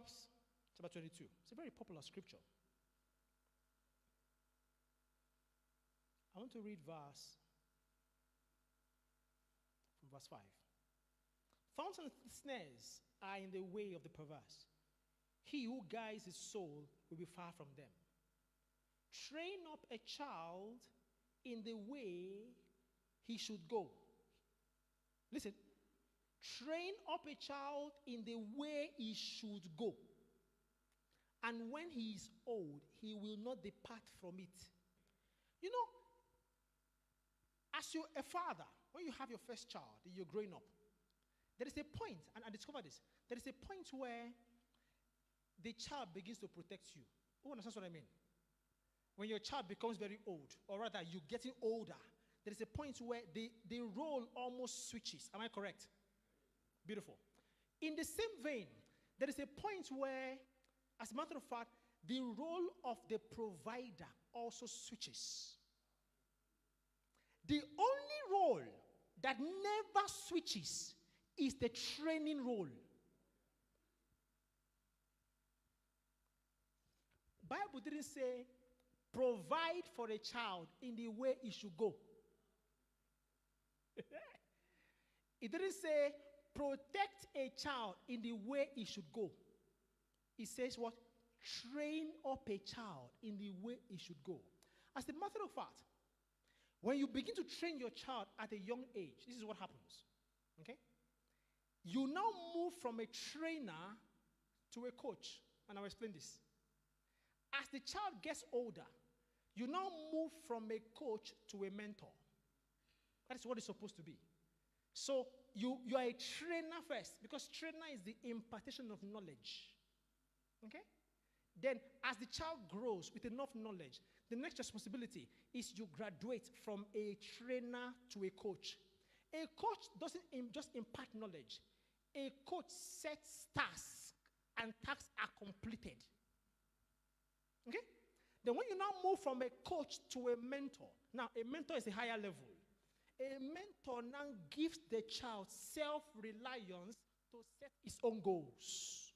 Proverbs chapter 22. It's a very popular scripture. I want to read from verse 5. Thorns and snares are in the way of the perverse. He who guides his soul will be far from them. Train up a child in the way he should go. Listen. Train up a child in the way he should go. And when he is old, he will not depart from it. You know, as you're a father, when you have your first child, you're growing up, there is a point, and I discovered this, there is a point where the child begins to protect you. Who understands what I mean? When your child becomes very old, or rather you're getting older, there is a point where the role almost switches. Am I correct? Beautiful. In the same vein, there is a point where, as a matter of fact, the role of the provider also switches. The only role that never switches is the training role. Bible didn't say provide for a child in the way he should go. It didn't say protect a child in the way he should go. It says what? Train up a child in the way he should go. As a matter of fact, when you begin to train your child at a young age, this is what happens. Okay? You now move from a trainer to a coach. And I'll explain this. As the child gets older, you now move from a coach to a mentor. That is what it's supposed to be. So you are a trainer first, because trainer is the impartation of knowledge. Okay? Then as the child grows with enough knowledge, the next responsibility is you graduate from a trainer to a coach. A coach doesn't just impart knowledge. A coach sets tasks, and tasks are completed. Okay? Then when you now move from a coach to a mentor, now a mentor is a higher level. A mentor now gives the child self-reliance to set his own goals.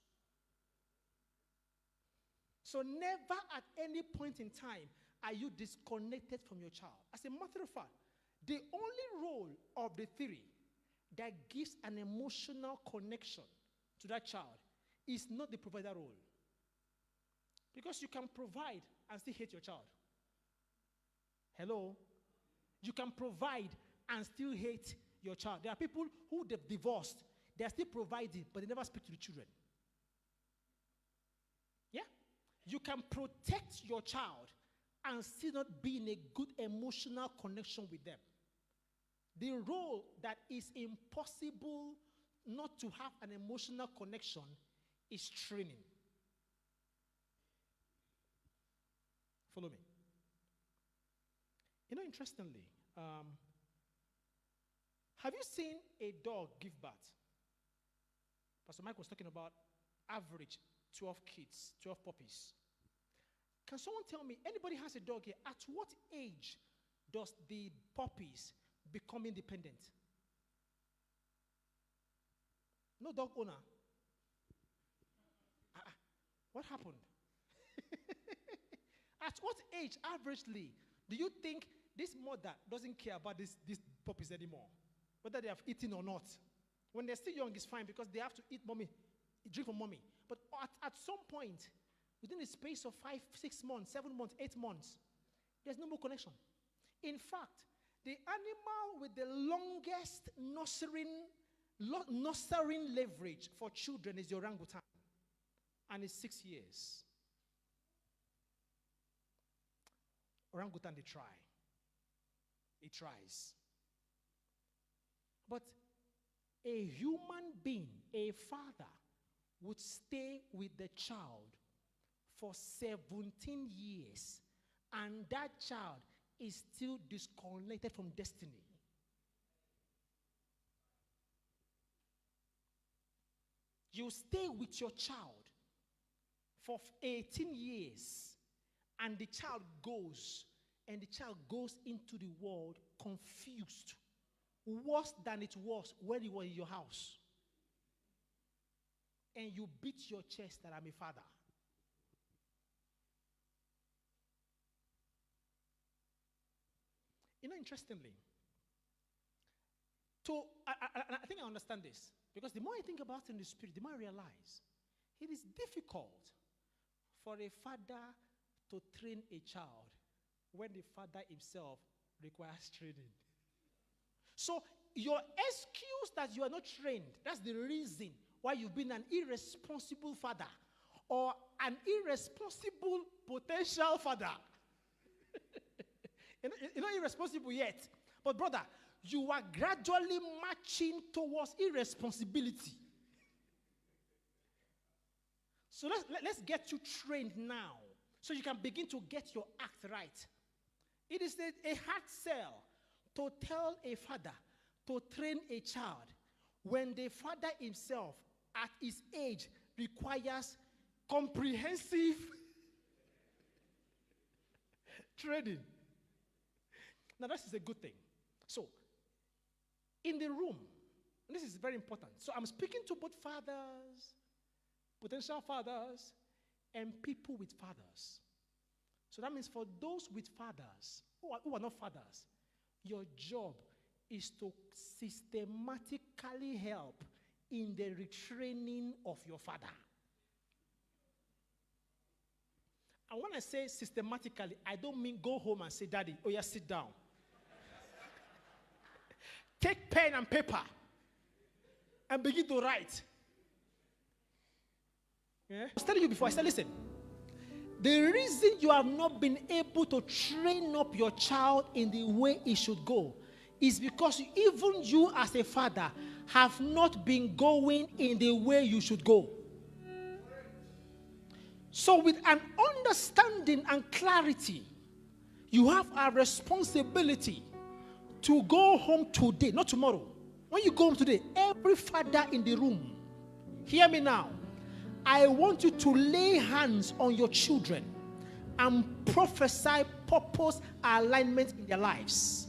So never at any point in time are you disconnected from your child. As a matter of fact, the only role of the three that gives an emotional connection to that child is not the provider role. Because you can provide and still hate your child. Hello? You can provide and still hate your child. There are people who they've divorced. They are still providing, but they never speak to the children. Yeah? You can protect your child and still not be in a good emotional connection with them. The role that is impossible not to have an emotional connection is training. Follow me. You know, interestingly, have you seen a dog give birth? Pastor Mike was talking about average 12 kids, 12 puppies. Can someone tell me, anybody has a dog here, at what age does the puppies become independent? No dog owner. What happened? At what age, averagely, do you think this mother doesn't care about these puppies anymore? Whether they have eaten or not. When they're still young, it's fine because they have to eat mommy, drink from mommy. But at some point, within the space of 5, 6 months, 7 months, 8 months, there's no more connection. In fact, the animal with the longest nurturing leverage for children is the orangutan. And it's 6 years. Orangutan, they try. It tries. But a human being, a father, would stay with the child for 17 years, and that child is still disconnected from destiny. You stay with your child for 18 years, and the child goes into the world confused, worse than it was when you were in your house. and you beat your chest that I'm a father. Interestingly, I think I understand this, because the more I think about it in the spirit, the more I realize it is difficult for a father to train a child when the father himself requires training. So your excuse that you are not trained, that's the reason why you've been an irresponsible father or an irresponsible potential father. You're not irresponsible yet. But brother, you are gradually marching towards irresponsibility. So let's get you trained now so you can begin to get your act right. It is a hard sell to tell a father to train a child when the father himself at his age requires comprehensive training. Now, this is a good thing. So, in the room, this is very important. So, I'm speaking to both fathers, potential fathers, and people with fathers. So, that means for those with fathers, who are not fathers, your job is to systematically help in the retraining of your father. And when I say systematically, I don't mean go home and say, Daddy, oh yeah, sit down. Take pen and paper and begin to write. Yeah? I was telling you before, I said, listen, the reason you have not been able to train up your child in the way he should go is because even you as a father have not been going in the way you should go. So with an understanding and clarity, you have a responsibility to go home today, not tomorrow. When you go home today, every father in the room, hear me now. I want you to lay hands on your children and prophesy purpose alignment in their lives.